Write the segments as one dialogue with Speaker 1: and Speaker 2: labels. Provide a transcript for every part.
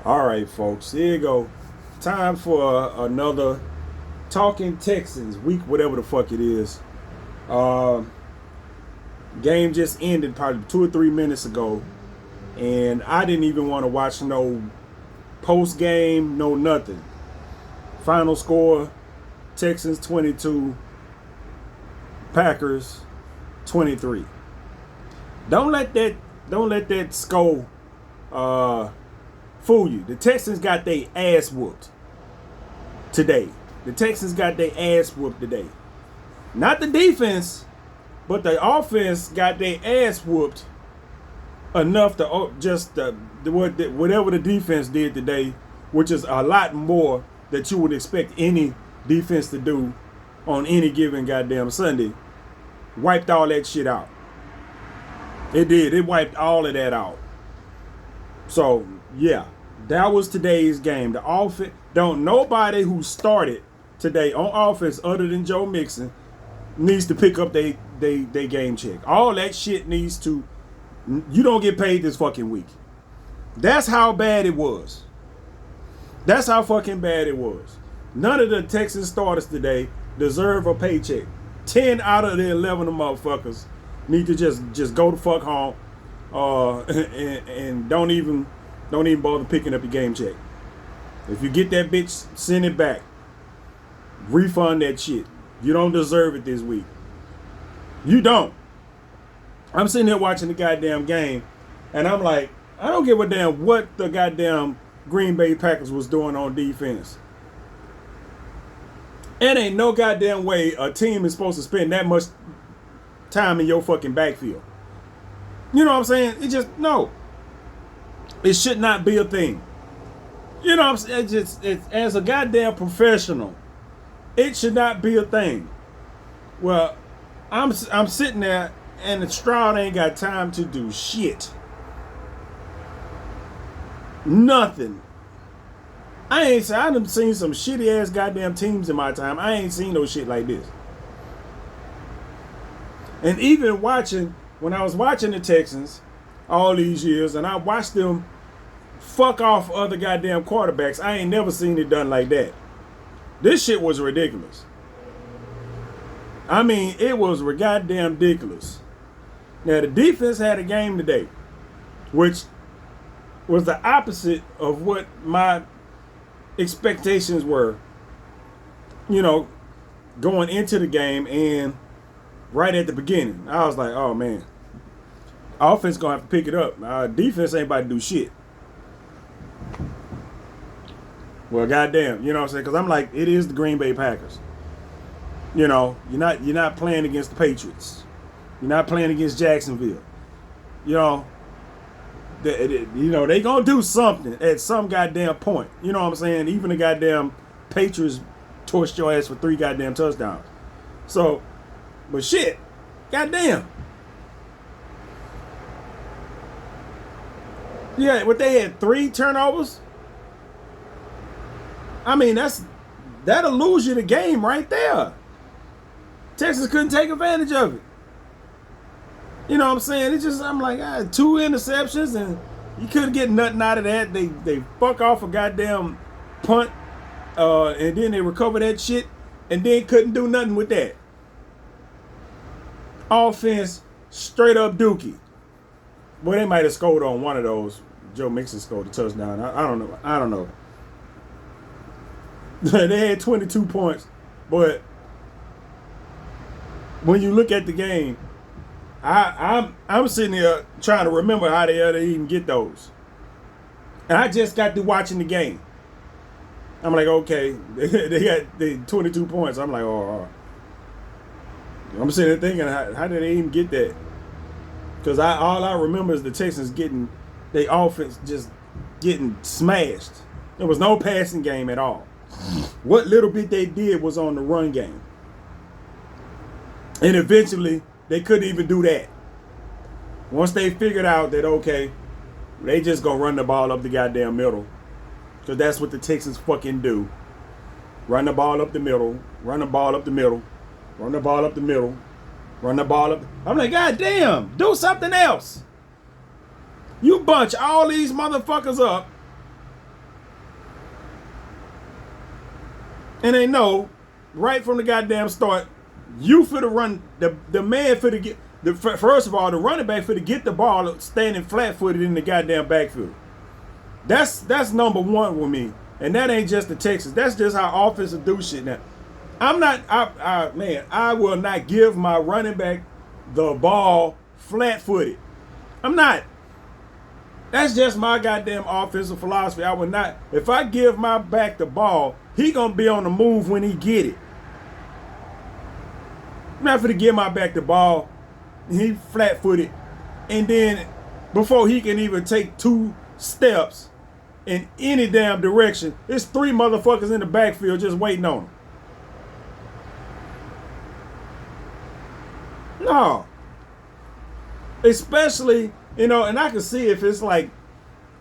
Speaker 1: All right, folks. Here you go. Time for another Talking Texans week, whatever the fuck it is. Uh, Game just ended probably 2 or 3 minutes ago, and I didn't even want to watch no post game, no nothing. Final score: Texans 22, Packers 23. Don't let that score uh, fool you. The Texans got their ass whooped today. The Texans got their ass whooped today. Not the defense, but the offense got their ass whooped enough to whatever the defense did today, which is a lot more that you would expect any defense to do on any given goddamn Sunday. Wiped all that shit out. It did. It wiped all of that out. So yeah, that was today's game. The offense, don't nobody who started today on offense other than Joe Mixon needs to pick up they game check. All that shit needs to. You don't get paid this fucking week. That's how bad it was. That's how fucking bad it was. None of the Texas starters today deserve a paycheck. 10 out of the 11 of motherfuckers need to just go the fuck home, and don't even bother picking up your game check. If you get that bitch, send it back. Refund that shit. You don't deserve it this week. You don't. I'm sitting here watching the goddamn game, and I'm like, I don't give a damn what the goddamn Green Bay Packers was doing on defense. It ain't no goddamn way a team is supposed to spend that much time in your fucking backfield. You know what I'm saying? It just, no. It should not be a thing. You know what I'm saying? It's as a goddamn professional, it should not be a thing. Well, I'm sitting there, and Stroud ain't got time to do shit. Nothing. I done seen some shitty ass goddamn teams in my time. I ain't seen no shit like this. And even when I was watching the Texans all these years, and I watched them fuck off other goddamn quarterbacks, I ain't never seen it done like that. This shit was ridiculous. I mean, it was goddamn ridiculous. Now, the defense had a game today, which was the opposite of what my expectations were, going into the game. And right at the beginning, I was like, oh man, offense gonna have to pick it up. Defense ain't about to do shit. Well, goddamn, you know what I'm saying? Because I'm like, it is the Green Bay Packers. You're not playing against the Patriots. You're not playing against Jacksonville. They gonna do something at some goddamn point. You know what I'm saying? Even the goddamn Patriots torched your ass for 3 goddamn touchdowns. So, but shit, goddamn. Yeah, what they had 3 turnovers. I mean, that'll lose you the game right there. Texas couldn't take advantage of it. You know what I'm saying? It's just, I'm like, 2 interceptions, and you couldn't get nothing out of that. They fuck off a goddamn punt, and then they recover that shit, and then couldn't do nothing with that. Offense, straight up dookie. Well, they might have scored on one of those. Joe Mixon scored a touchdown. I don't know. They had 22 points, but when you look at the game, I'm sitting here trying to remember how they even get those. And I just got to watching the game. I'm like, okay, they got the 22 points. I'm like, oh. I'm sitting there thinking, how did they even get that? Because all I remember is the Texans getting their offense just getting smashed. There was no passing game at all. What little bit they did was on the run game. And eventually, they couldn't even do that. Once they figured out that, okay, they just gonna run the ball up the goddamn middle. Because that's what the Texans fucking do. Run the ball up the middle. Run the ball up the middle. Run the ball up the middle. Run the ball up. I'm like, God damn, do something else. You bunch all these motherfuckers up And they know right from the goddamn start, you for the run, the man for the get the first of all, the running back for to get the ball standing flat footed in the goddamn backfield. That's number one with me. And that ain't just the Texans. That's just how offenses do shit now. I will not give my running back the ball flat footed. I'm not. That's just my goddamn offensive philosophy. I would not. If I give my back the ball, he gonna be on the move when he get it. I'm not gonna give my back the ball. He flat footed, and then before he can even take 2 steps in any damn direction, there's 3 motherfuckers in the backfield just waiting on him. No. Especially, and I can see if it's like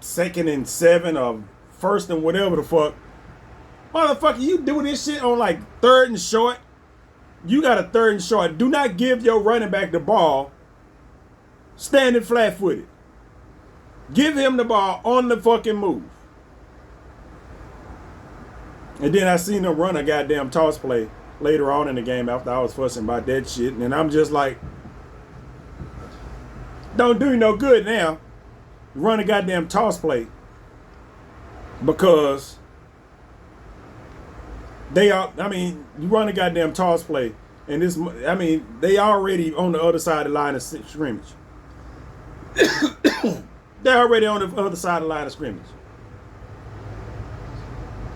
Speaker 1: 2nd and 7 or 1st and whatever the fuck. Motherfucker, you do this shit on like 3rd and short. You got a 3rd and short. Do not give your running back the ball standing flat footed. Give him the ball on the fucking move. And then I seen him run a goddamn toss play later on in the game after I was fussing about that shit. And I'm just like, don't do you no good now. Run a goddamn toss play. Because you run a goddamn toss play. And they already on the other side of the line of scrimmage. They're already on the other side of the line of scrimmage.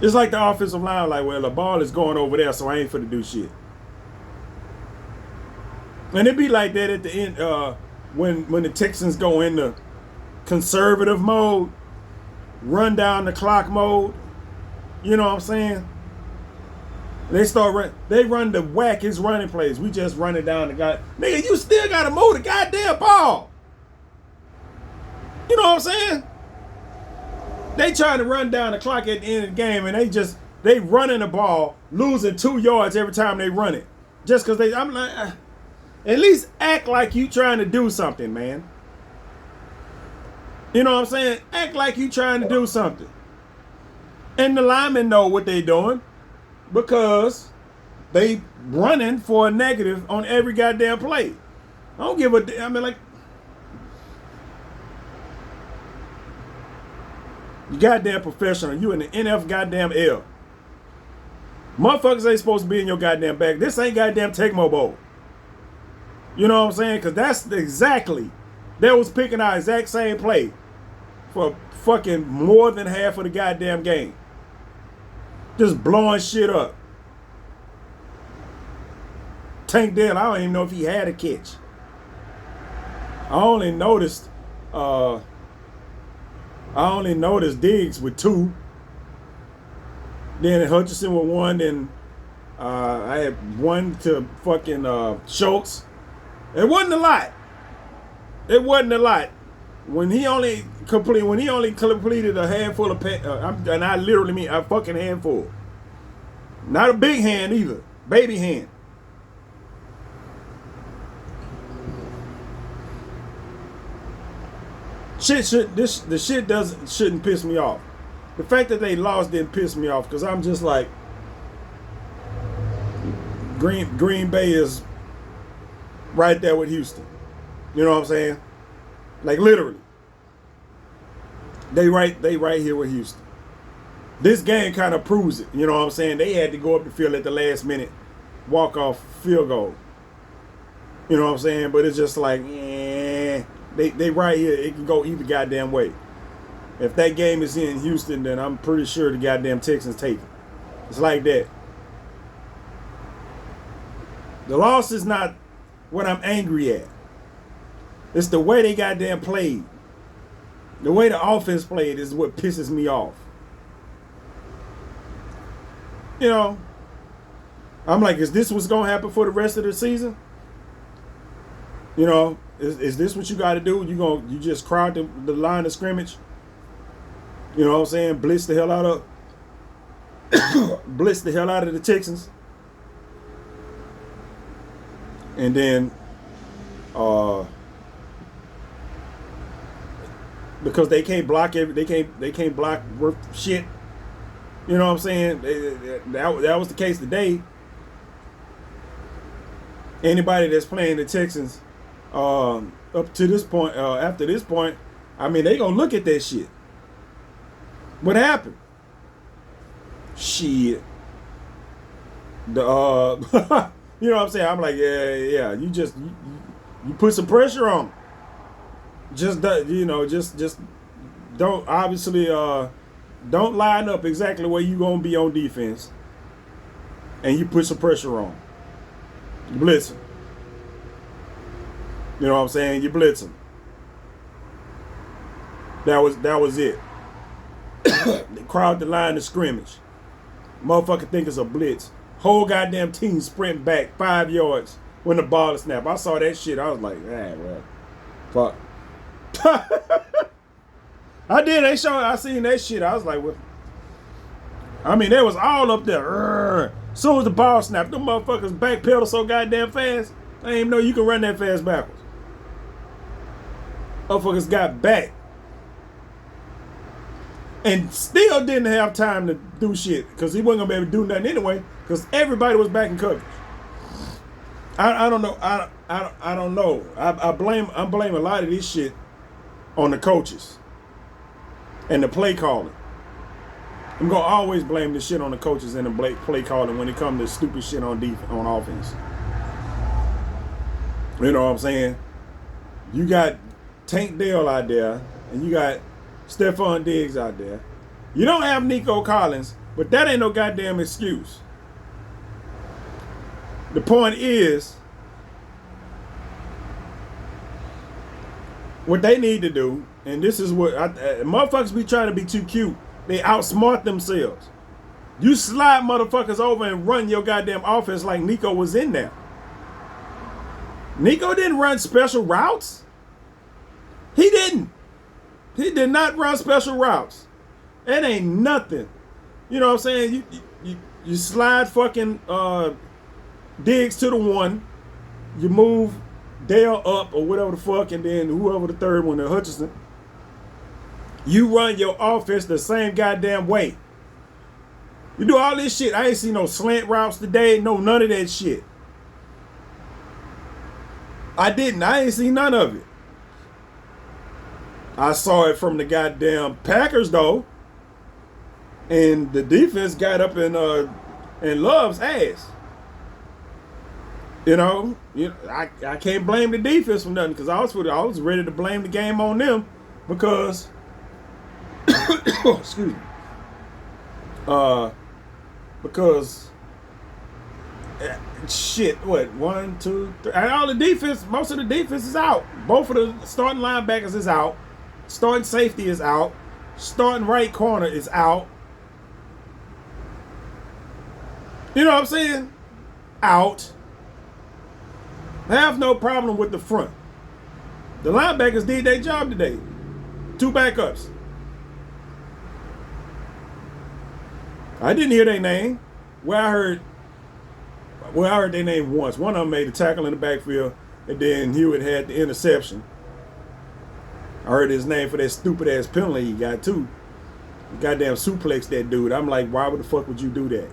Speaker 1: It's like the offensive line, like, well, the ball is going over there, so I ain't finna do shit. And it be like that at the end, when the Texans go into conservative mode, run down the clock mode. You know what I'm saying? They run the wackest running plays. We just run it down the guy. Nigga, you still gotta move the goddamn ball. You know what I'm saying? They trying to run down the clock at the end of the game, and they running the ball, losing 2 yards every time they run it. Just because I'm like, at least act like you trying to do something, man. You know what I'm saying? Act like you trying to do something. And the linemen know what they doing because they running for a negative on every goddamn play. I don't give a damn. Like, you goddamn professional. You in the NF goddamn L. Motherfuckers ain't supposed to be in your goddamn back. This ain't goddamn Tecmo Bowl. You know what I'm saying? Because that's exactly, they was picking our exact same play for fucking more than half of the goddamn game. Just blowing shit up. Tank Dell, I don't even know if he had a catch. I only noticed Diggs with 2. Then Hutchinson with 1. Then I had 1 to fucking Schultz. It wasn't a lot. When he only completed a handful of and I literally mean a fucking handful. Not a big hand either. Baby hand. The shit shouldn't piss me off. The fact that they lost didn't piss me off because I'm just like, Green Bay is right there with Houston. You know what I'm saying? Like literally. They right here with Houston. This game kind of proves it. You know what I'm saying? They had to go up the field at the last minute, walk off field goal. You know what I'm saying? But it's just like, they right here. It can go either goddamn way. If that game is in Houston, then I'm pretty sure the goddamn Texans take it. It's like that. The loss is not what I'm angry at. It's the way they goddamn played. The way the offense played is what pisses me off. You know, I'm like, is this what's going to happen for the rest of the season? You know, is this what you got to do? You just crowd the line of scrimmage? You know what I'm saying? Blitz the hell out of the Texans. And then because they can't block worth shit. You know what I'm saying? That was the case today. Anybody that's playing the Texans up to this point, after this point, I mean, they gonna look at that shit. What happened? Shit. The you know what I'm saying? I'm like, yeah. You put some pressure on. Just don't obviously don't line up exactly where you gonna be on defense, and you put some pressure on. You blitz them. You know what I'm saying? You blitz them. That was it. They crowd the line of scrimmage. Motherfucker think it's a blitz. Whole goddamn team sprint back 5 yards when the ball is snapped. I saw that shit. I was like, well, fuck. I did. I seen that shit. I was like, what? I mean, they was all up there. As soon as the ball snapped, them motherfuckers backpedal so goddamn fast. I didn't even know you can run that fast backwards. Motherfuckers got back. And still didn't have time to do shit because he wasn't gonna be able to do nothing anyway because everybody was back in coverage. I don't know. I don't know. I'm blaming a lot of this shit on the coaches and the play calling. I'm gonna always blame this shit on the coaches and the play calling when it comes to stupid shit on offense. You know what I'm saying? You got Tank Dell out there, and you got Stephon Diggs out there. You don't have Nico Collins, but that ain't no goddamn excuse. The point is, what they need to do, and this is what motherfuckers be trying to be too cute. They outsmart themselves. You slide motherfuckers over and run your goddamn offense like Nico was in there. Nico didn't run special routes. He didn't. He did not run special routes. It ain't nothing. You know what I'm saying? You slide fucking Diggs to the one. You move Dale up or whatever the fuck, and then whoever the third one, the Hutchinson. You run your offense the same goddamn way. You do all this shit. I ain't see no slant routes today. No, none of that shit. I didn't. I ain't see none of it. I saw it from the goddamn Packers though, and the defense got up in Love's ass. You know, I can't blame the defense for nothing because I was ready to blame the game on them because excuse me, because shit, what 1, 2, 3, and all the defense, most of the defense is out. Both of the starting linebackers is out. Starting safety is out. Starting right corner is out. You know what I'm saying? Out. I have no problem with the front. The linebackers did their job today. 2 backups. I didn't hear their name. I heard their name once. One of them made a tackle in the backfield, and then Hewitt had the interception. I heard his name for that stupid ass penalty he got too. He goddamn suplex that dude. I'm like, why the fuck would you do that?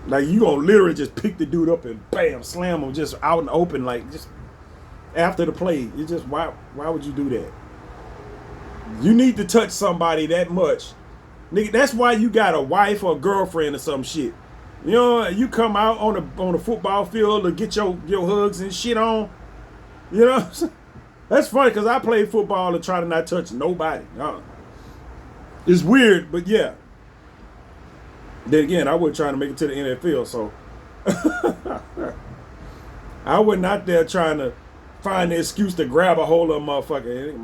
Speaker 1: Like, you gonna literally just pick the dude up and bam, slam him just out in the open, like just after the play. You just why would you do that? You need to touch somebody that much. Nigga, that's why you got a wife or a girlfriend or some shit. You know, you come out on the football field to get your hugs and shit on. You know, that's funny because I played football and try to not touch nobody. It's weird, but yeah. Then again, I wasn't trying to make it to the NFL, so I wasn't out there trying to find the excuse to grab a hold of a motherfucker.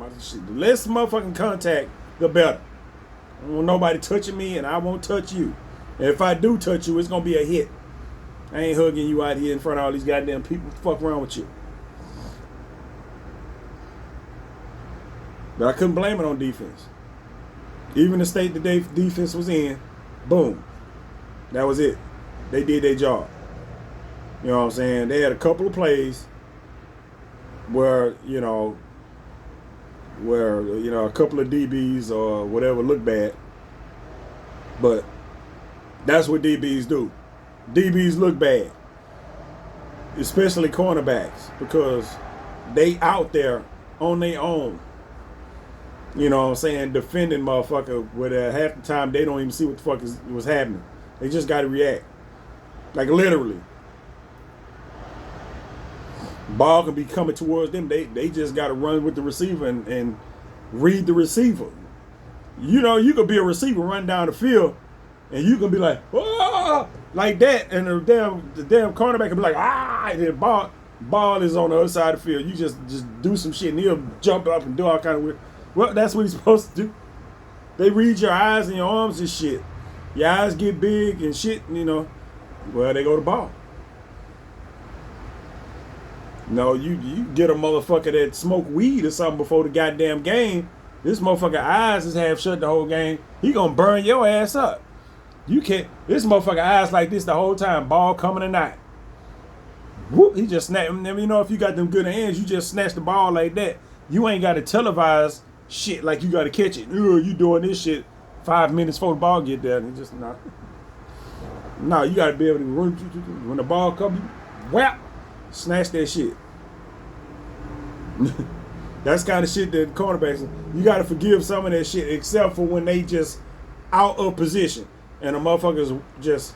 Speaker 1: The less motherfucking contact, the better. I don't want nobody touching me, and I won't touch you. And if I do touch you, it's gonna be a hit. I ain't hugging you out here in front of all these goddamn people. What the fuck wrong with you? But I couldn't blame it on defense. Even the state the defense was in, boom. That was it. They did their job. You know what I'm saying? They had a couple of plays where, a couple of DBs or whatever looked bad. But that's what DBs do. DBs look bad, especially cornerbacks, because they out there on their own. You know what I'm saying? Defending motherfucker where half the time they don't even see what the fuck was happening. They just got to react. Like literally. Ball can be coming towards them. They just got to run with the receiver and read the receiver. You know, you could be a receiver run down the field and you can be like, oh, like that. And the damn cornerback can be like, ah, and the ball is on the other side of the field. You just do some shit and he'll jump up and do all kind of weird. Well, that's what he's supposed to do. They read your eyes and your arms and shit. Your eyes get big and shit, you know. Well, they go to ball. No, you get a motherfucker that smoke weed or something before the goddamn game. This motherfucker eyes is half shut the whole game. He gonna burn your ass up. You can't. This motherfucker eyes like this the whole time. Ball coming or not. Whoop! He just snap. You know, if you got them good hands, you just snatch the ball like that. You ain't got to televise shit like you got to catch it. You doing this shit 5 minutes before the ball get there, and just not. No, you got to be able to run when the ball comes. Whap! Snatch that shit. That's kind of shit that cornerbacks. You got to forgive some of that shit, except for when they just out of position and the motherfuckers just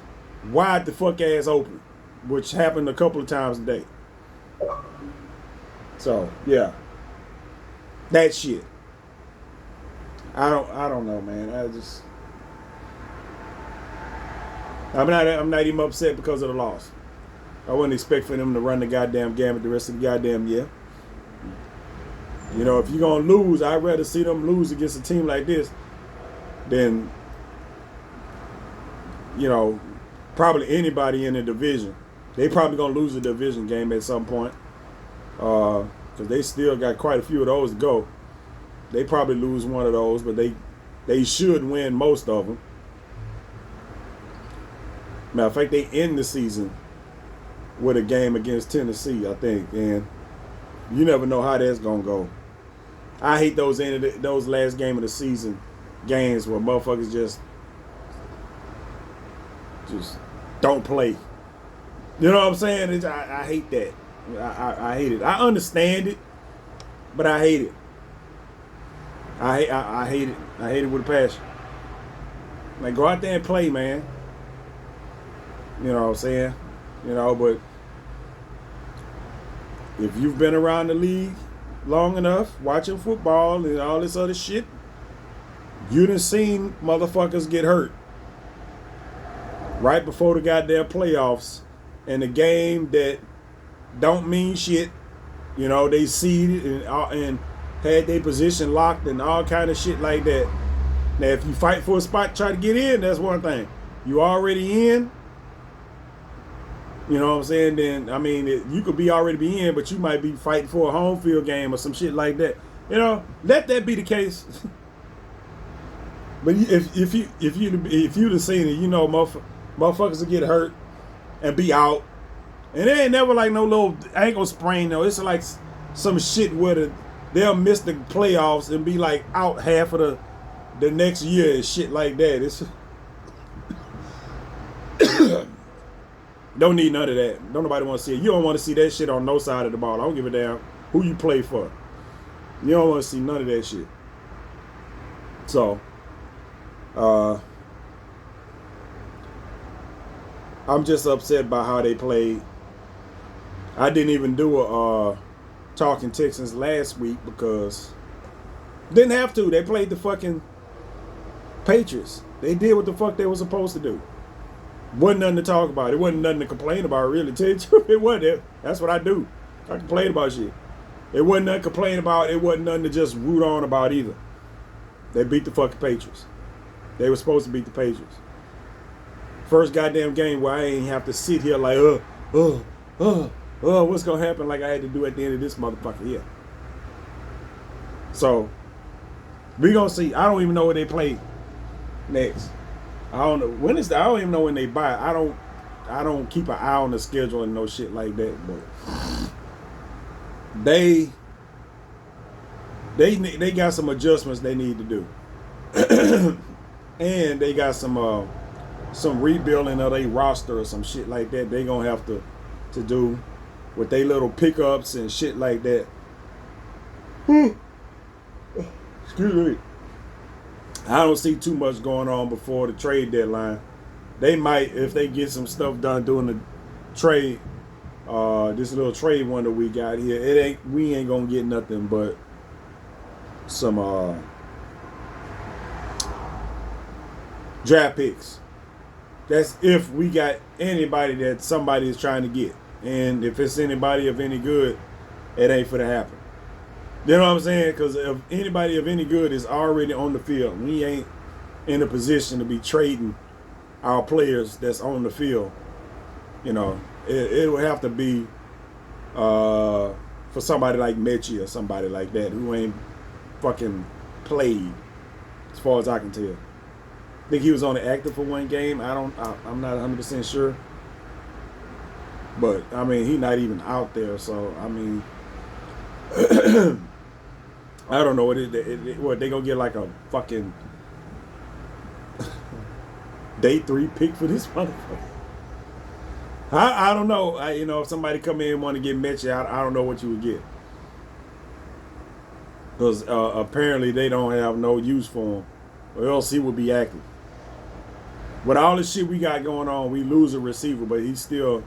Speaker 1: wide the fuck ass open, which happened a couple of times a day. So yeah, that shit. I don't know, man. I'm not even upset because of the loss. I wouldn't expect for them to run the goddamn gamut the rest of the goddamn year. You know, if you're going to lose, I'd rather see them lose against a team like this than, you know, probably anybody in the division. They probably going to lose the division game at some point because they still got quite a few of those to go. They probably lose one of those, but they should win most of them. Matter of fact, they end the season with a game against Tennessee, I think, and you never know how that's gonna go. I hate those last game of the season games where motherfuckers just don't play. You know what I'm saying? I hate that. I hate it. I understand it, but I hate it. I hate it. I hate it with a passion. Like, go out there and play, man. You know what I'm saying? You know, but if you've been around the league long enough, watching football and all this other shit, you done seen motherfuckers get hurt right before the goddamn playoffs in a game that don't mean shit. You know, they seeded and had their position locked and all kind of shit like that. Now, if you fight for a spot, try to get in, that's one thing. You already in, you know what I'm saying? Then, I mean, you could already be in, but you might be fighting for a home field game or some shit like that. You know, let that be the case. But if you'd have seen it, you know, motherfuckers will get hurt and be out, and it ain't never like no little ankle sprain though. It's like some shit where they'll miss the playoffs and be like out half of the next year and shit like that. It's don't need none of that. Don't nobody want to see it. You don't want to see that shit on no side of the ball. I don't give a damn who you play for. You don't want to see none of that shit. So, I'm just upset by how they played. I didn't even do a Talkin Texans last week because didn't have to. They played the fucking Patriots. They did what the fuck they were supposed to do. Wasn't nothing to talk about. It wasn't nothing to complain about, really. Tell you the truth, it wasn't. That's what I do. I complain about shit. It wasn't nothing to complain about. It wasn't nothing to just root on about either. They beat the fucking Patriots. They were supposed to beat the Patriots. First goddamn game where I ain't have to sit here like, what's gonna happen like I had to do at the end of this motherfucker here. So, we gonna see. I don't even know where they play next. I don't know when I don't even know when they buy. I don't keep an eye on the schedule and no shit like that. But they got some adjustments they need to do. and they got some rebuilding of their roster or some shit like that. They gonna have to do with their little pickups and shit like that. Excuse me. I don't see too much going on before the trade deadline. They might, if they get some stuff done during the trade, this little trade one that we got here, we ain't gonna get nothing but some draft picks. That's if we got anybody that somebody is trying to get. And if it's anybody of any good, it ain't for to happen. You know what I'm saying? Because if anybody of any good is already on the field, we ain't in a position to be trading our players that's on the field. You know, it would have to be for somebody like Mechie or somebody like that who ain't fucking played, as far as I can tell. I think he was only active for one game. I'm not 100% sure. But, I mean, he's not even out there. So, I mean, I don't know what they gonna get, like a fucking day 3 pick for this motherfucker. I don't know. If somebody come in and want to get Mechie, I don't know what you would get. Because apparently they don't have no use for him. Or else he would be active. With all the shit we got going on, we lose a receiver, but he's still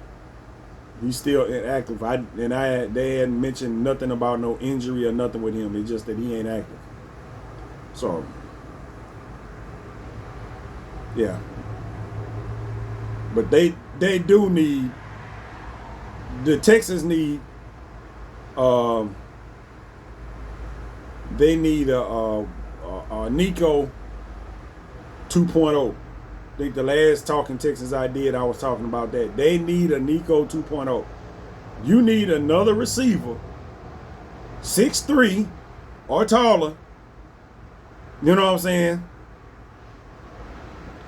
Speaker 1: inactive. They hadn't mentioned nothing about no injury or nothing with him. It's just that he ain't active. So, yeah. But they do need, the Texans need, they need a Nico 2.0. I think the last Talkin Texans I was talking about that. They need a Nico 2.0. You need another receiver, 6'3" or taller. You know what I'm saying?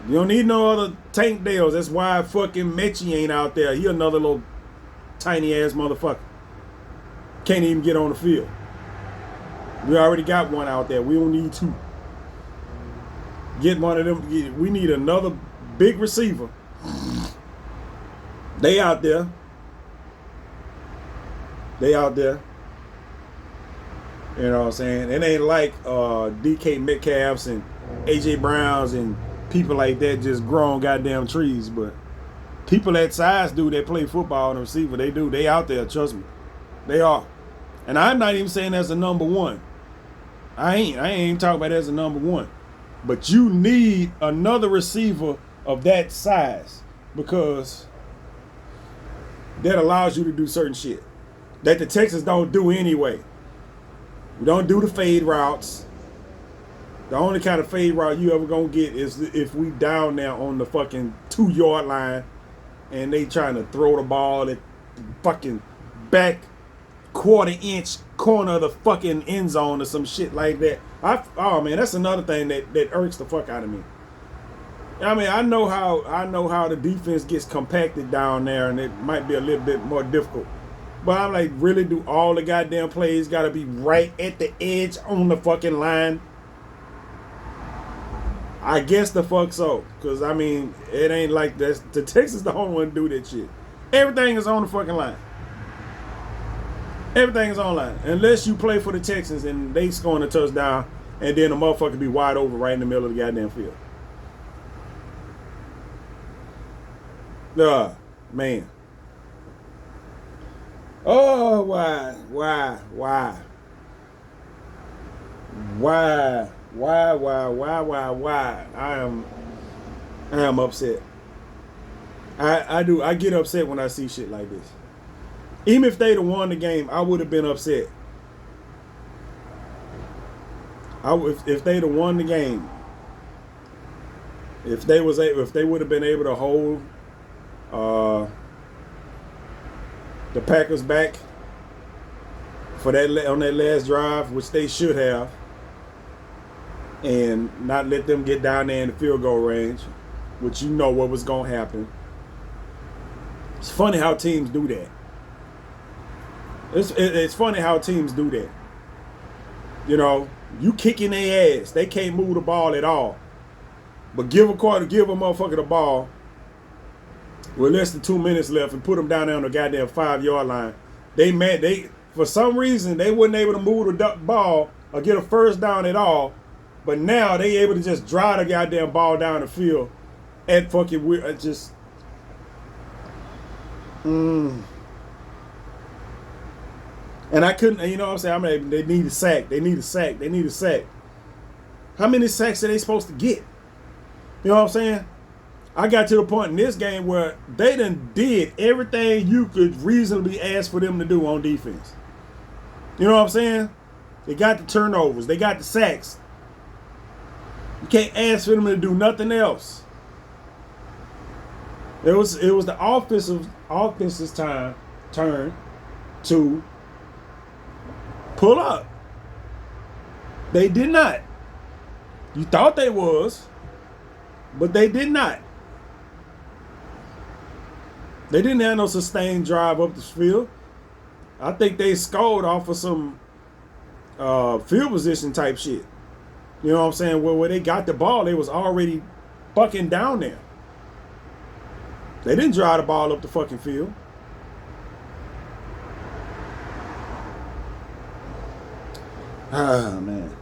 Speaker 1: You don't need no other Tank Dales. That's why fucking Mechie ain't out there. He another little tiny ass motherfucker. Can't even get on the field. We already got one out there. We don't need two. Get one of them. We need another big receiver. They out there. They out there. You know what I'm saying? It ain't like DK Metcalfs and AJ Browns and people like that just growing goddamn trees. But people that size do that play football and receiver, they do. They out there, trust me. They are. And I'm not even saying that's a number one. I ain't talking about that as a number one. But you need another receiver of that size because that allows you to do certain shit that the Texans don't do anyway. We don't do the fade routes. The only kind of fade route you ever gonna get is if we down there on the fucking 2-yard line and they trying to throw the ball at the fucking back quarter-inch corner of the fucking end zone or some shit like that. Oh man, that's another thing that irks the fuck out of me. I mean, I know how the defense gets compacted down there, and it might be a little bit more difficult. But I'm like, really, do all the goddamn plays got to be right at the edge on the fucking line? I guess the fuck so, because I mean, it ain't like that. The Texans the only one to do that shit. Everything is on the fucking line. Everything is online. Unless you play for the Texans and they scoring a touchdown and then the motherfucker be wide open right in the middle of the goddamn field. Man. Oh, why? I am upset. I get upset when I see shit like this. Even if they'd have won the game, I would have been upset. If they'd have won the game, if they would have been able to hold the Packers back for that on that last drive, which they should have, and not let them get down there in the field goal range, which you know what was gonna happen. It's funny how teams do that. It's funny how teams do that. You know, you kicking their ass. They can't move the ball at all. But give a motherfucker the ball with less than 2 minutes left and put them down there on the goddamn 5-yard line. They for some reason they wasn't able to move the ball or get a first down at all. But now they able to just drive the goddamn ball down the field at fucking just. And I couldn't, you know what I'm saying? They need a sack. They need a sack. They need a sack. How many sacks are they supposed to get? You know what I'm saying? I got to the point in this game where they done did everything you could reasonably ask for them to do on defense. You know what I'm saying? They got the turnovers. They got the sacks. You can't ask for them to do nothing else. It was the offense's turn to pull up. They did not. You thought they was, but they did not. They didn't have no sustained drive up the field. I think they scored off of some field position type shit. You know what I'm saying? Where they got the ball, they was already fucking down there. They didn't drive the ball up the fucking field. Ah, man.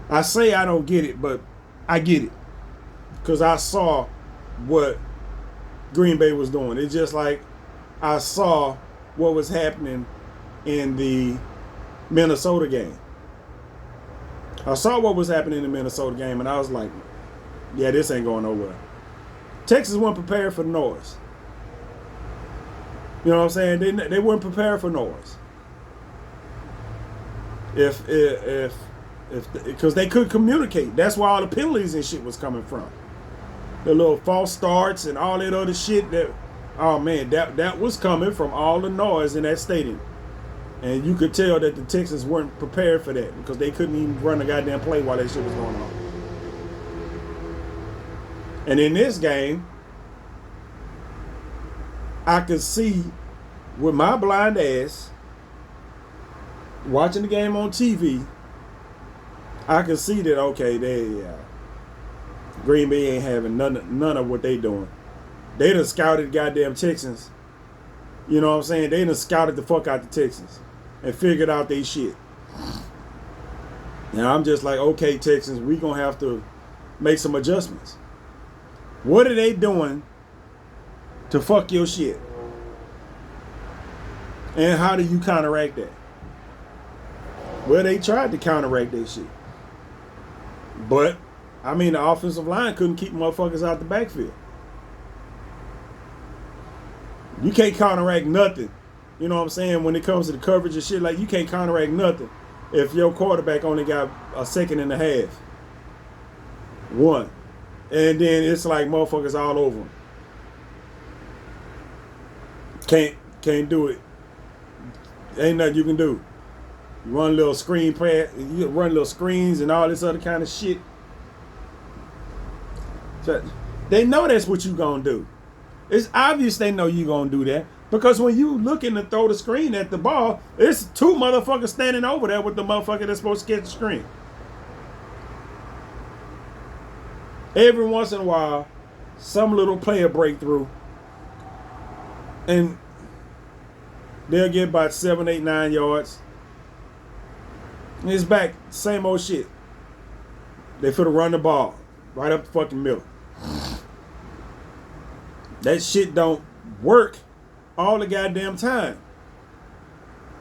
Speaker 1: I say I don't get it, but I get it. Because I saw what Green Bay was doing. It's just like I saw what was happening in the Minnesota game. I saw what was happening in the Minnesota game, and I was like, yeah, this ain't going nowhere. Texas wasn't prepared for the noise. You know what I'm saying? They weren't prepared for noise. Because they could communicate. That's where all the penalties and shit was coming from. The little false starts and all that other shit that was coming from all the noise in that stadium. And you could tell that the Texans weren't prepared for that because they couldn't even run a goddamn play while that shit was going on. And in this game, I could see with my blind ass watching the game on TV, I could see that, okay, Green Bay ain't having none of what they doing. They done scouted goddamn Texans. You know what I'm saying? They done scouted the fuck out the Texans and figured out they shit. Now I'm just like, okay, Texans, we gonna have to make some adjustments. What are they doing to fuck your shit? And how do you counteract that? Well, they tried to counteract that shit. But, the offensive line couldn't keep motherfuckers out the backfield. You can't counteract nothing. You know what I'm saying? When it comes to the coverage and shit, like, you can't counteract nothing if your quarterback only got a second and a half. One. And then it's like motherfuckers all over him. Can't do it. Ain't nothing you can do. You run a little screen pass, you run little screens and all this other kind of shit. So they know that's what you gonna do. It's obvious they know you gonna do that because when you looking to throw the screen at the ball, it's two motherfuckers standing over there with the motherfucker that's supposed to catch the screen. Every once in a while, some little player breakthrough, and they'll get about 7, 8, 9 yards. And it's back, same old shit. They finna run the ball right up the fucking middle. That shit don't work all the goddamn time.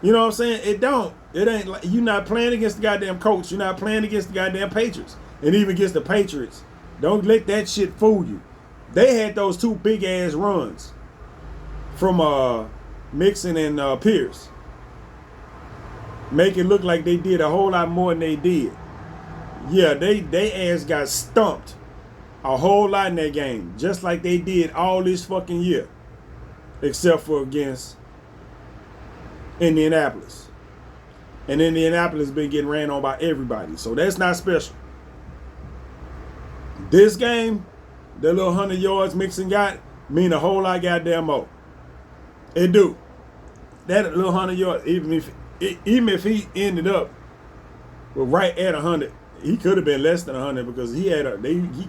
Speaker 1: You know what I'm saying? It don't. It ain't like you're not playing against the goddamn coach. You're not playing against the goddamn Patriots. And even against the Patriots. Don't let that shit fool you. They had those two big ass runs from Mixon and Pierce. Make it look like they did a whole lot more than they did. Yeah, they ass got stumped a whole lot in that game. Just like they did all this fucking year. Except for against Indianapolis. And Indianapolis been getting ran on by everybody. So that's not special. This game, that little 100 yards Mixon got, mean a whole lot goddamn more. It do. That little 100 yards, even if he ended up Well, right at 100. He could have been less than 100 because he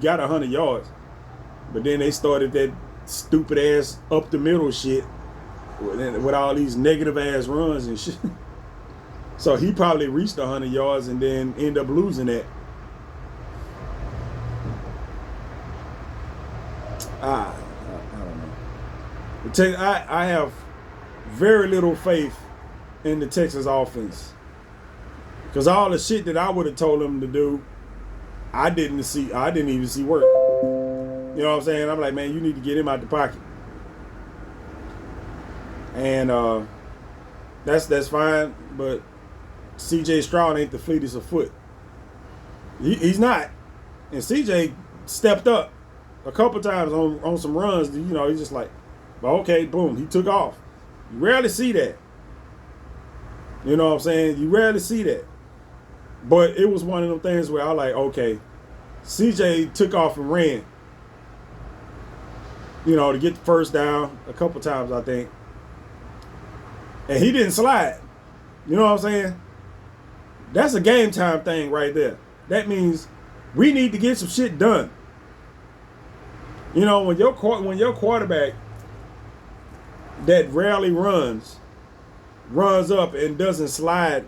Speaker 1: got 100 yards. But then they started that stupid ass up the middle shit with all these negative ass runs and shit. So he probably reached 100 yards and then end up losing that. I don't know. I have very little faith in the Texas offense because all the shit that I would have told them to do, I didn't even see work. You know what I'm saying? I'm like, man, you need to get him out the pocket, and that's fine. But C.J. Stroud ain't the fleetest of foot. He's not, and C.J. stepped up a couple times on some runs. You know, he's just like, well, okay, boom, he took off. You rarely see that. You know what I'm saying? You rarely see that. But it was one of them things where I like, okay, CJ took off and ran, you know, to get the first down a couple times, I think. And he didn't slide. You know what I'm saying? That's a game time thing right there. That means we need to get some shit done. You know, when your quarterback that rarely runs up and doesn't slide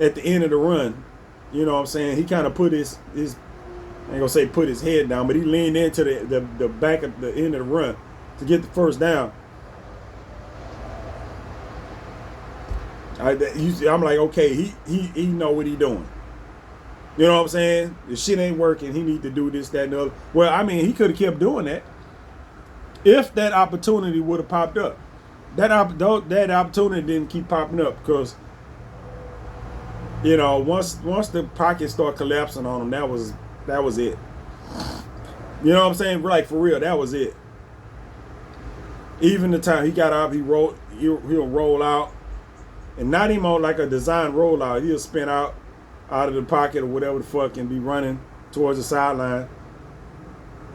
Speaker 1: at the end of the run, you know what I'm saying? He kind of put his I ain't gonna say put his head down, but he leaned into the back of the end of the run to get the first down. I'm like, okay, he know what he doing. You know what I'm saying? If shit ain't working, he need to do this, that, and the other. Well, I mean, he could have kept doing that if that opportunity would have popped up. That opportunity didn't keep popping up because, you know, once the pocket started collapsing on him, that was it. You know what I'm saying? Like, for real, that was it. Even the time he got up, he'll roll out, and not even on like a design rollout. He'll spin out of the pocket or whatever the fuck and be running towards the sideline,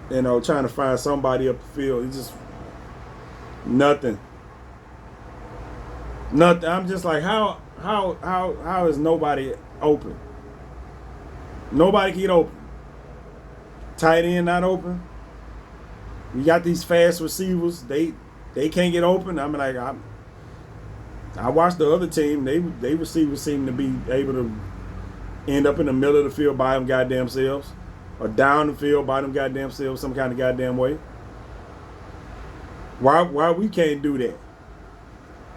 Speaker 1: you know, trying to find somebody up the field. It's just nothing. I'm just like, how is nobody open? Nobody can get open. Tight end not open. We got these fast receivers. They can't get open. I mean, like, I watched the other team. They receivers seem to be able to end up in the middle of the field by them goddamn selves, or down the field by them goddamn selves, some kind of goddamn way. Why we can't do that?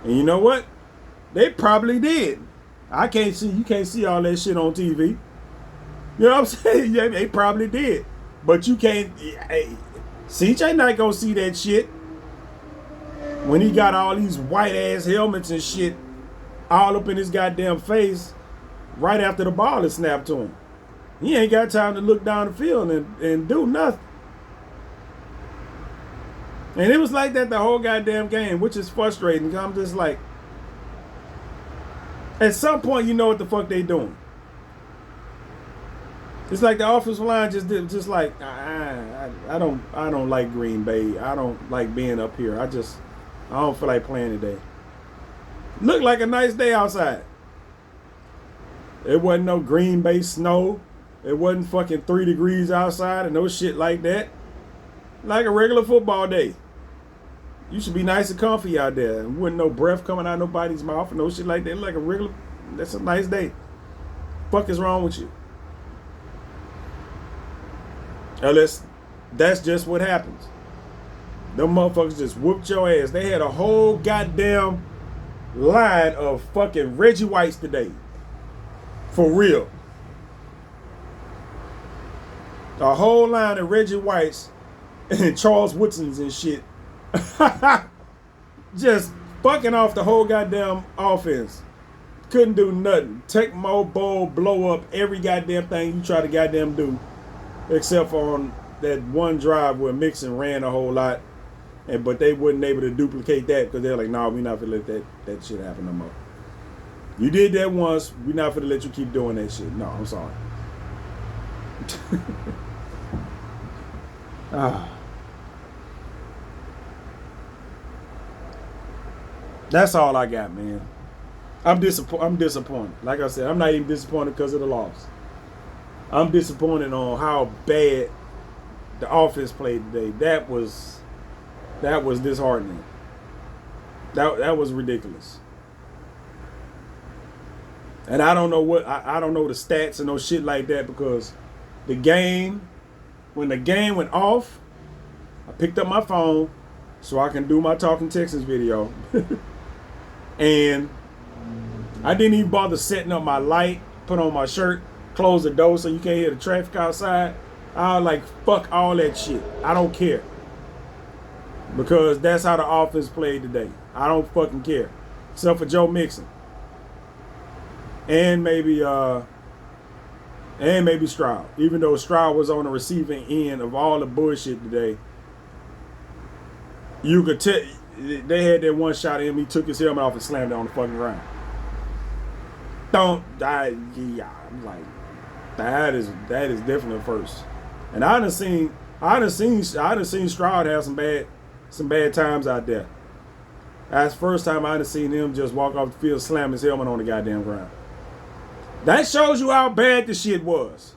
Speaker 1: And you know what? They probably did. You can't see all that shit on TV. You know what I'm saying? Yeah, they probably did. But you can't. Hey, CJ not gonna see that shit when he got all these white ass helmets and shit all up in his goddamn face right after the ball is snapped to him. He ain't got time to look down the field and do nothing. And it was like that the whole goddamn game, which is frustrating. I'm just like, at some point, you know what the fuck they doing. It's like the offensive line just like, I don't like Green Bay. I don't like being up here. I don't feel like playing today. Looked like a nice day outside. It wasn't no Green Bay snow. It wasn't fucking 3 degrees outside and no shit like that. Like a regular football day. You should be nice and comfy out there. And wouldn't no breath coming out of nobody's mouth and no shit like that. Like a regular, that's a nice day. Fuck is wrong with you? Unless that's just what happens. Them motherfuckers just whooped your ass. They had a whole goddamn line of fucking Reggie Whites today. For real. A whole line of Reggie Whites and Charles Woodsons and shit. Just fucking off the whole goddamn offense. Couldn't do nothing. Tecmo Bowl, blow up every goddamn thing you try to goddamn do. Except for on that one drive where Mixon ran a whole lot. But they wasn't able to duplicate that because they're like, no, we're not going to let that shit happen no more. You did that once. We're not going to let you keep doing that shit. No, I'm sorry. That's all I got, man. I'm disappointed. Like I said, I'm not even disappointed because of the loss. I'm disappointed on how bad the offense played today. That was disheartening. That was ridiculous. And I don't know I don't know the stats and no shit like that because the game, when the game went off, I picked up my phone so I can do my Talkin Texans video. And I didn't even bother setting up my light, put on my shirt, close the door so you can't hear the traffic outside. I was like, fuck all that shit. I don't care. Because that's how the offense played today. I don't fucking care. Except for Joe Mixon. And maybe Stroud. Even though Stroud was on the receiving end of all the bullshit today. You could tell they had that one shot at him. He took his helmet off and slammed it on the fucking ground. I'm like, that is definitely a first. And I done seen Stroud have some bad times out there. That's the first time I done seen him just walk off the field, slam his helmet on the goddamn ground. That shows you how bad the shit was.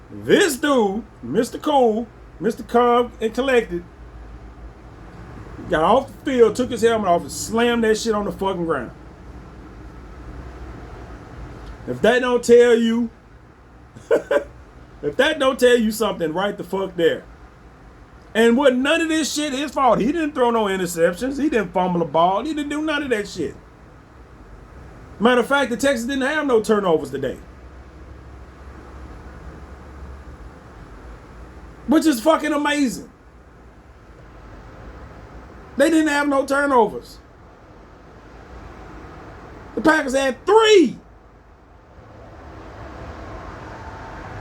Speaker 1: This dude, Mr. Cool, Mr. Calm and Collected, got off the field, took his helmet off, and slammed that shit on the fucking ground. If that don't tell you, something, right the fuck there. And what none of this shit his fault. He didn't throw no interceptions. He didn't fumble the ball. He didn't do none of that shit. Matter of fact, the Texans didn't have no turnovers today. Which is fucking amazing. They didn't have no turnovers. The Packers had 3.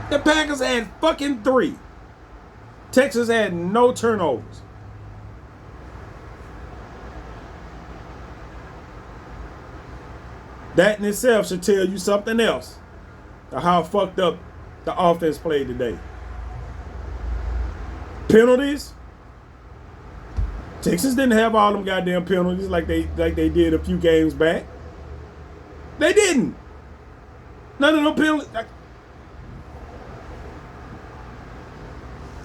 Speaker 1: The Packers had fucking 3. Texas had no turnovers. That in itself should tell you something else of how fucked up the offense played today. Penalties. Texas didn't have all them goddamn penalties like they did a few games back. They didn't. None of them penalties.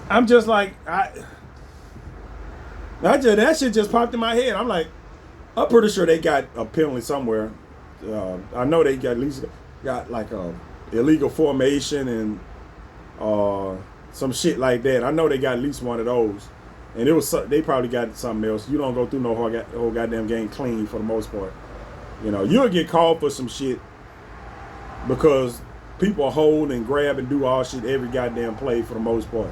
Speaker 1: I'm just like, that shit just popped in my head. I'm like, I'm pretty sure they got a penalty somewhere. I know they got at least got like a illegal formation and some shit like that. I know they got at least one of those, and it was they probably got something else. You don't go through no whole goddamn game clean for the most part. You know, you'll get called for some shit because people hold and grab and do all shit every goddamn play for the most part.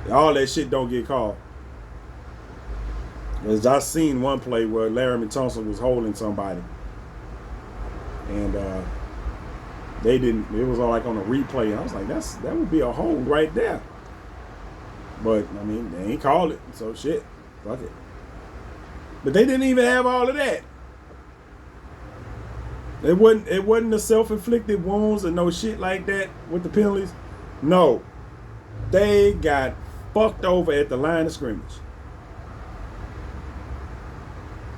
Speaker 1: All that shit don't get called. As I seen one play where Laramie Thompson was holding somebody, and they didn't. It was all like on a replay, and I was like, that would be a hold right there. But I mean, they ain't called it, so shit, fuck it. But they didn't even have all of that. It wasn't the self-inflicted wounds and no shit like that with the penalties. No, they got fucked over at the line of scrimmage.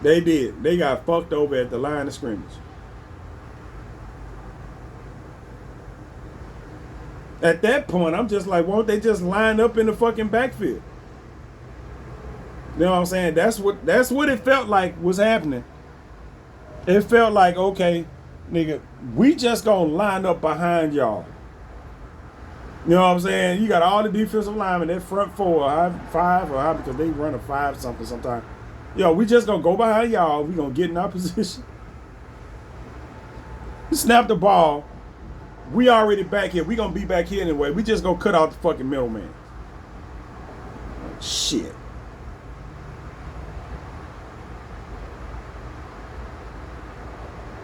Speaker 1: They did. They got fucked over at the line of scrimmage. At that point, I'm just like, won't they just line up in the fucking backfield? You know what I'm saying? That's what it felt like was happening. It felt like, okay, nigga, we just gonna line up behind y'all. You know what I'm saying? You got all the defensive linemen, that front 4, 5, or because they run a 5 something sometimes. Yo, we just gonna go behind y'all. We gonna get in our position. Snap the ball. We already back here. We gonna be back here anyway. We just gonna cut out the fucking middleman. Shit.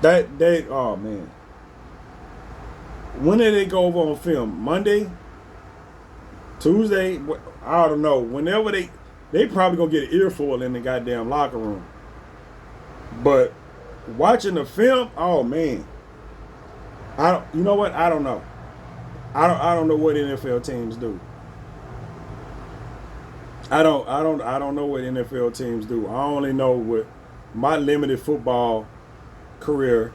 Speaker 1: Oh man. When did they go over on film? Monday? Tuesday? I don't know. Whenever they probably gonna get an earful in the goddamn locker room. But watching the film, oh man. You know what? I don't know. I don't know what NFL teams do. I don't know what NFL teams do. I only know what my limited football career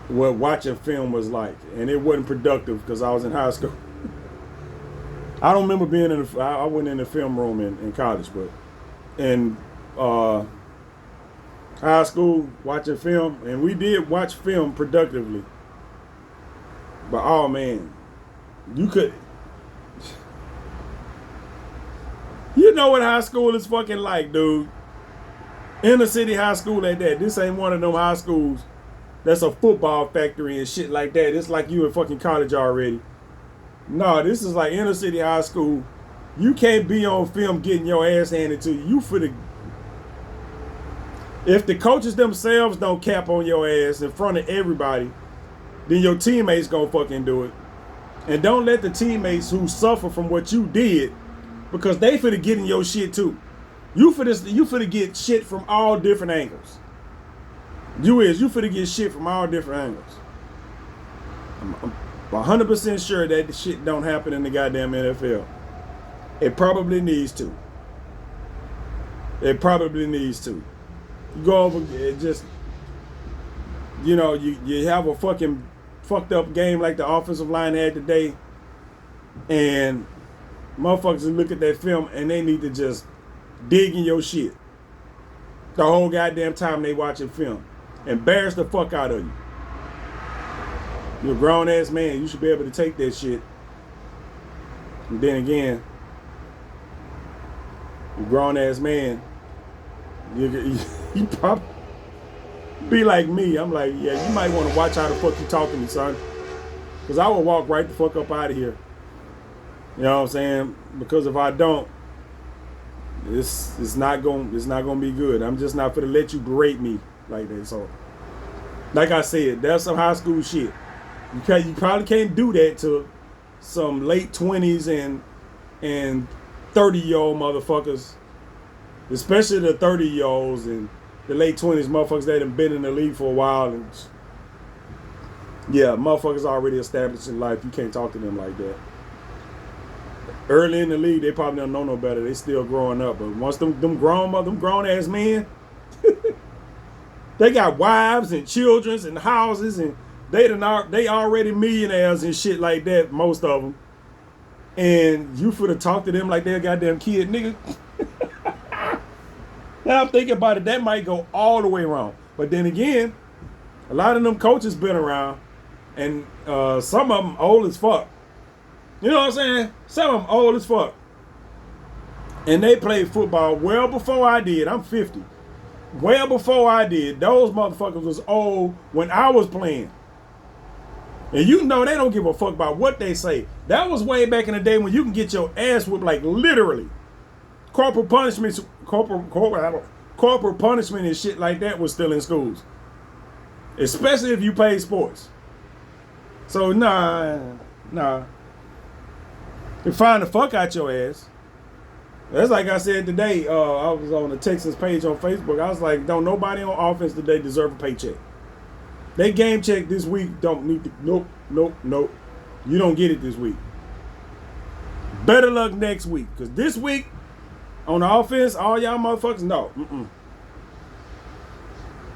Speaker 1: what watching film was like, and it wasn't productive because I was in high school. I don't remember being in the. I went in the film room in college, but in high school watching film, and we did watch film productively. But oh man, you could. You know what high school is fucking like, dude. Inner city high school at that. This ain't one of them high schools that's a football factory and shit like that. It's like you in fucking college already. No, this is like inner city high school. You can't be on film getting your ass handed to you. You for the. If the coaches themselves don't cap on your ass in front of everybody, then your teammates gonna fucking do it. And don't let the teammates who suffer from what you did, because they finna get in your shit too. You finna get shit from all different angles. You finna get shit from all different angles. I'm 100% sure that the shit don't happen in the goddamn NFL. It probably needs to. It probably needs to. You go over it just, you have a fucking fucked up game like the offensive line had today, and motherfuckers look at that film and they need to just dig in your shit the whole goddamn time they watching film. Embarrass the fuck out of you. You're a grown ass man. You should be able to take that shit. And then again, you're a grown ass man. You probably be like me. I'm like, yeah, you might want to watch how the fuck you talking to me, son. Because I will walk right the fuck up out of here. You know what I'm saying? Because if I don't, it's not gonna be good. I'm just not gonna let you berate me like that. So, like I said, that's some high school shit. You probably can't do that to some late 20s and 30-year-old motherfuckers, especially the 30-year-olds and the late 20s motherfuckers that have been in the league for a while. And yeah, motherfuckers already established in life. You can't talk to them like that. Early in the league, they probably don't know no better. They still growing up. But once them grown ass men, they got wives and children and houses, and they already millionaires and shit like that, most of them. And you finna talk to them like they're a goddamn kid, nigga. Now I'm thinking about it, that might go all the way wrong. But then again, a lot of them coaches been around, and some of them old as fuck. You know what I'm saying? Some of them old as fuck. And they played football well before I did. I'm 50. Well before I did. Those motherfuckers was old when I was playing. And you know they don't give a fuck about what they say. That was way back in the day when you can get your ass whipped, like literally. Corporal punishment and shit like that was still in schools. Especially if you played sports. So nah. They find the fuck out your ass. That's like I said today. I was on the Texans page on Facebook. I was like, don't nobody on offense today deserve a paycheck. They game check this week don't need to. Nope. You don't get it this week. Better luck next week. Because this week, on the offense, all y'all motherfuckers, no.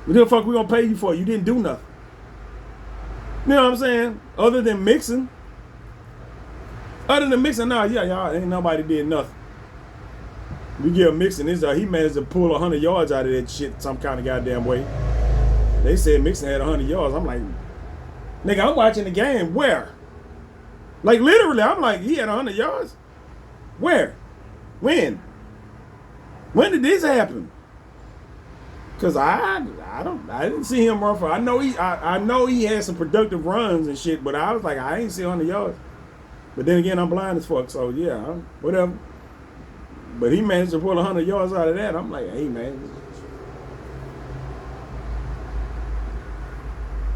Speaker 1: What the fuck we gonna pay you for? You didn't do nothing. You know what I'm saying? Other than mixing. Y'all ain't nobody did nothing. We give Mixon he managed to pull 100 yards out of that shit some kind of goddamn way. They said Mixon had 100 yards. I'm like, nigga, I'm watching the game. Where? Like literally, I'm like, he had 100 yards? Where? When? When did this happen? Cause I didn't see him run for. I know he had some productive runs and shit, but I was like, I ain't see 100 yards. But then again, I'm blind as fuck, so yeah, whatever. But he managed to pull 100 yards out of that. I'm like, hey, man.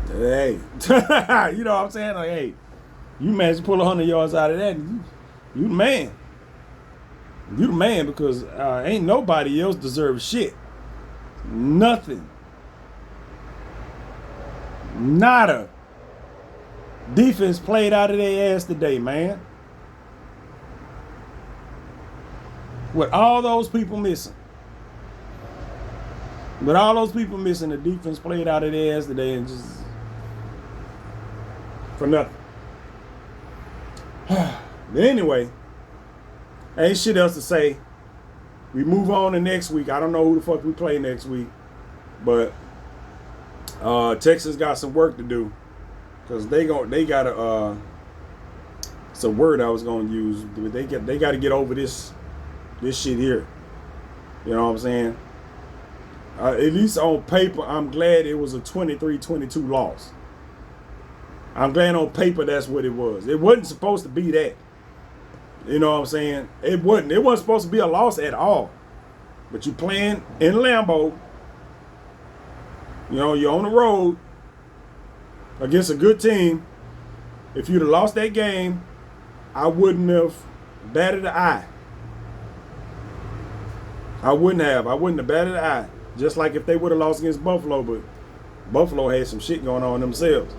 Speaker 1: Hey. You know what I'm saying? Like, hey, you managed to pull 100 yards out of that. You the man. You the man because ain't nobody else deserves shit. Nothing. Nada. Defense played out of their ass today, man. With all those people missing. The defense played out of their ass today and just for nothing. But anyway, ain't shit else to say. We move on to next week. I don't know who the fuck we play next week, but Texas got some work to do because they got a it's a word I was gonna use. They got to get over this shit here. You know what I'm saying? At least on paper, I'm glad it was a 23-22 loss. I'm glad on paper that's what it was. It wasn't supposed to be that. You know what I'm saying? It wasn't. It wasn't supposed to be a loss at all. But you playing in Lambeau. You know, you're on the road against a good team. If you'd have lost that game, I wouldn't have batted an eye. I wouldn't have batted an eye. Just like if they would have lost against Buffalo, but Buffalo had some shit going on themselves.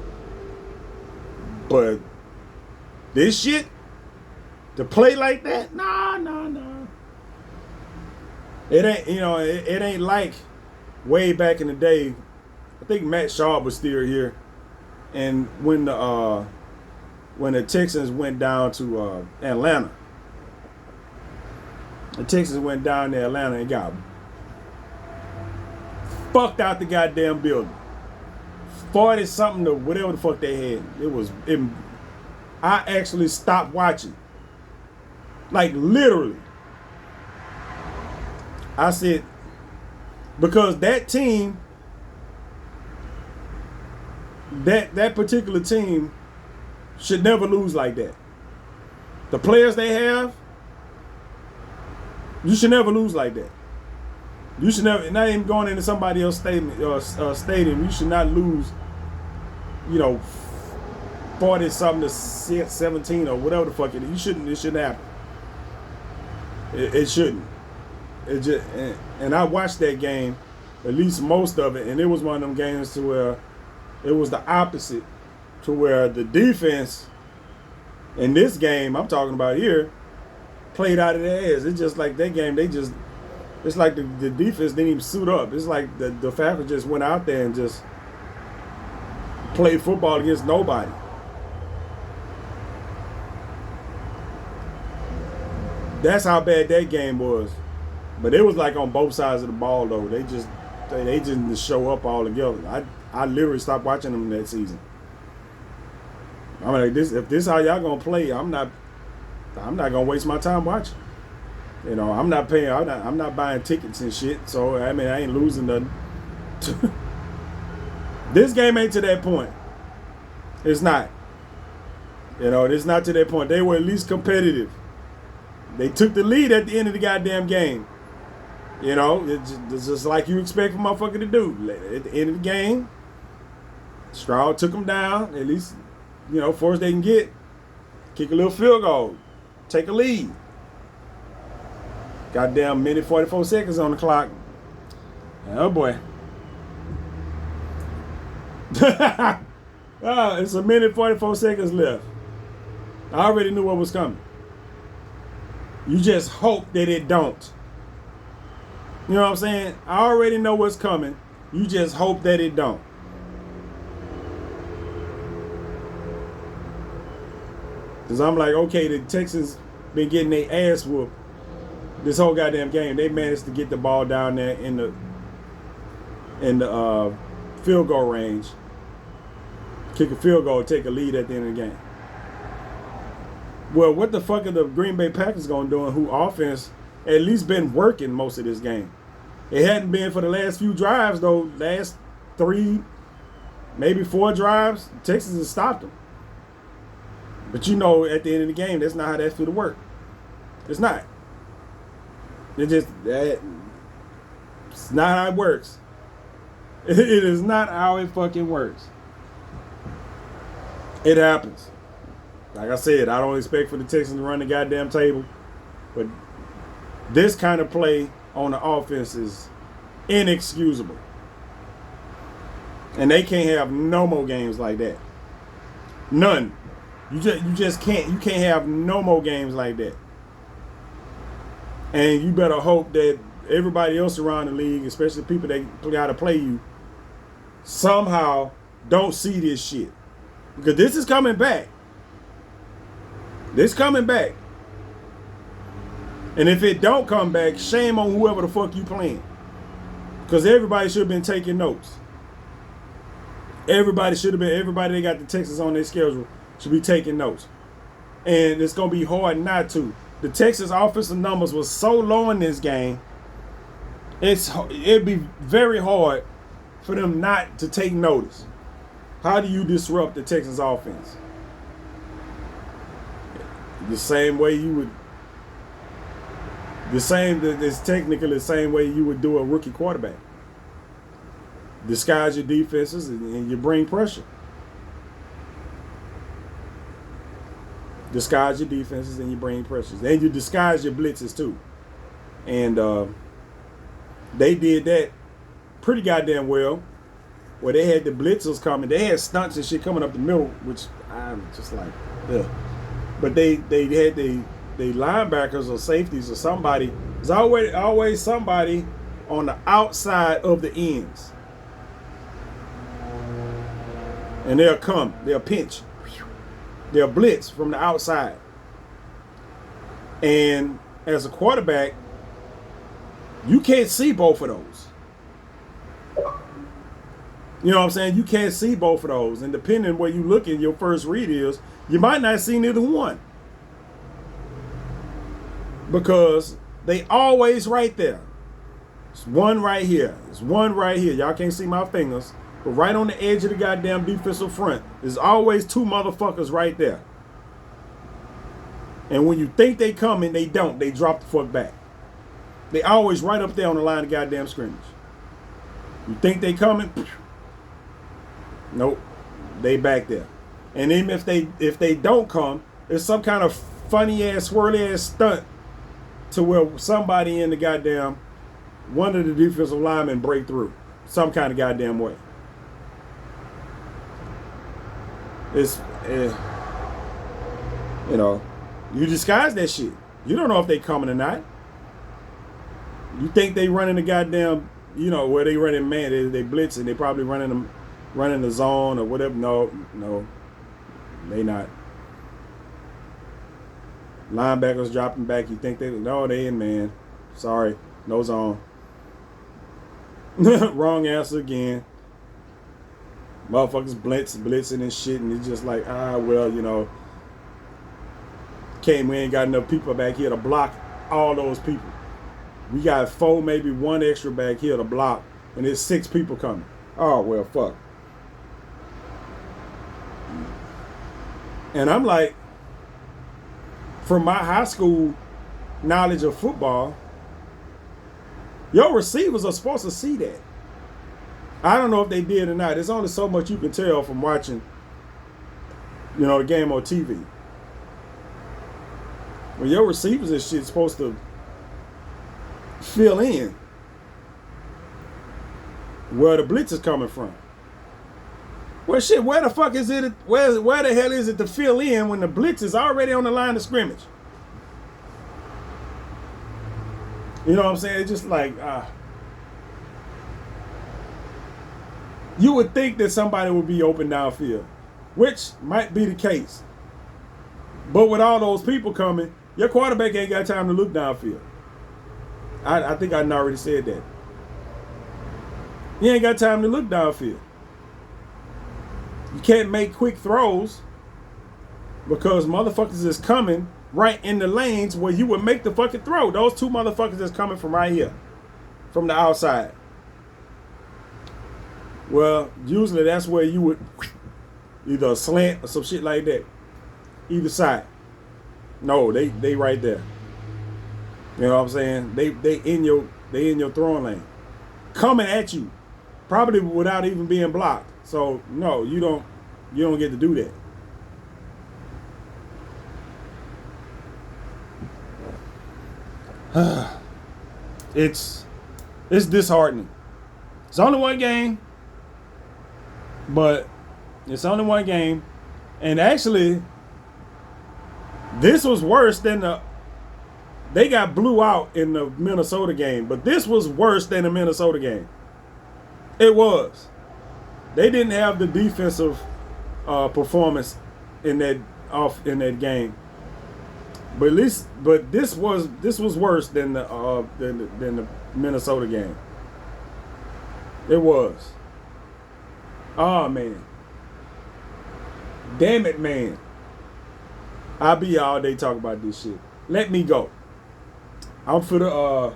Speaker 1: But this shit, to play like that, nah. It ain't, you know, it ain't like way back in the day. I think Matt Shaw was still here, and when the Texans went down to Atlanta, the Texans went down to Atlanta and got fucked out the goddamn building. 40 something to whatever the fuck they had. I actually stopped watching. Like literally. I said, because that team, that particular team should never lose like that. The players they have, you should never lose like that. You should never, not even going into somebody else's stadium, you should not lose, 40 something to 17 or whatever the fuck it is. It shouldn't happen. It shouldn't. It just, and I watched that game, at least most of it, and it was one of them games to where it was the opposite, to where the defense in this game I'm talking about here played out of their ass. It's just like that game, it's like the defense didn't even suit up. It's like the Falcons just went out there and just played football against nobody. That's how bad that game was. But it was like on both sides of the ball though. They just didn't show up all together. I literally stopped watching them that season. I'm like, if this how y'all gonna play, I'm not gonna waste my time watching. I'm not paying. I'm not buying tickets and shit. So I mean, I ain't losing nothing. This game ain't to that point. It's not. It's not to that point. They were at least competitive. They took the lead at the end of the goddamn game. It's just like you expect a motherfucker to do. At the end of the game, Stroud took them down. At least, force they can get. Kick a little field goal. Take a lead. Goddamn minute 44 seconds on the clock. Oh boy. It's a minute 44 seconds left. I already knew what was coming. You just hope that it don't. You know what I'm saying? I already know what's coming. You just hope that it don't. Because I'm like, okay, the Texans been getting their ass whooped this whole goddamn game. They managed to get the ball down there in the field goal range. Kick a field goal, take a lead at the end of the game. Well, what the fuck are the Green Bay Packers going to do, and who offense at least been working most of this game? It hadn't been for the last few drives, though. Last 3, maybe 4 drives, Texas has stopped them. But at the end of the game, that's not how that's going to work. It's not. It's not how it works. It is not how it fucking works. It happens. Like I said, I don't expect for the Texans to run the goddamn table. But this kind of play on the offense is inexcusable. And they can't have no more games like that. None. You just can't. You can't have no more games like that. And you better hope that everybody else around the league, especially people that know how to play you, somehow don't see this shit. Because this is coming back. This coming back. And if it don't come back, shame on whoever the fuck you playing. Because everybody should have been taking notes. Everybody that got the Texans on their schedule should be taking notes. And it's going to be hard not to. The Texans offensive numbers was so low in this game, it'd be very hard for them not to take notice. How do you disrupt the Texans offense? The same way you would, it's technically the same way you would do a rookie quarterback. Disguise your defenses and you bring pressure. Disguise your defenses and you bring pressures. And you disguise your blitzes too. And they did that pretty goddamn well. Where they had the blitzers coming. They had stunts and shit coming up the middle, which I'm just like, ugh. But they had the linebackers or safeties or somebody. There's always somebody on the outside of the ends. And they'll pinch. They'll blitz from the outside. And as a quarterback, you can't see both of those. You know what I'm saying? You can't see both of those. And depending where you look in your first read is, you might not see neither one. Because they always right there. It's one right here. It's one right here. Y'all can't see my fingers. But right on the edge of the goddamn defensive front, there's always two motherfuckers right there. And when you think they coming, they don't. They drop the fuck back. They always right up there on the line of goddamn scrimmage. You think they coming? Nope. They back there. And even if they don't come, there's some kind of funny ass, swirly ass stunt to where somebody in the goddamn, one of the defensive linemen break through. Some kind of goddamn way. It's, you know, you disguise that shit. You don't know if they coming or not. You think they running the goddamn, you know, where they running man, they blitzing, they probably running the zone or whatever. No, they not. Linebackers dropping back. You think they in man. Sorry, no zone. Wrong answer again. Motherfuckers blitzing and shit, and it's just like, well, you know, we ain't got enough people back here to block all those people. We got 4, maybe 1 extra back here to block, and there's 6 people coming. Oh, well, fuck. And I'm like, from my high school knowledge of football, your receivers are supposed to see that. I don't know if they did or not. There's only so much you can tell from watching, you know, the game on TV. When your receivers and shit supposed to fill in where the blitz is coming from. Well, shit, where the fuck is it? Where the hell is it to fill in when the blitz is already on the line of scrimmage? You know what I'm saying? It's just like, you would think that somebody would be open downfield, which might be the case. But with all those people coming, your quarterback ain't got time to look downfield. I think I already said that. He ain't got time to look downfield. You can't make quick throws because motherfuckers is coming right in the lanes where you would make the fucking throw. Those 2 motherfuckers is coming from right here, from the outside. Well, usually that's where you would either a slant or some shit like that. Either side. No, they right there. You know what I'm saying? They in your throwing lane. Coming at you. Probably without even being blocked. So no, you don't get to do that. It's disheartening. It's only one game. But it's only one game. And actually, this was worse than they got blew out in the Minnesota game. But this was worse than the Minnesota game. It was. They didn't have the defensive performance in that game. But at least, this was worse than the Minnesota game. It was. Oh man. Damn it, man. I'll be here all day talking about this shit. Let me go. I'm for to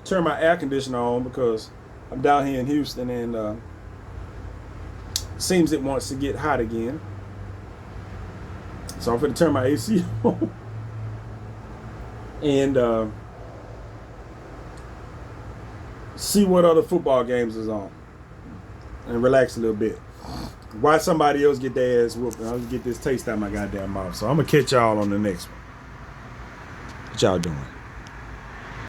Speaker 1: turn my air conditioner on because I'm down here in Houston and seems it wants to get hot again. So I'm for to turn my AC on and see what other football games is on and relax a little bit. Watch somebody else get their ass whooped and I'll get this taste out of my goddamn mouth. So I'm gonna catch y'all on the next one. What y'all doing?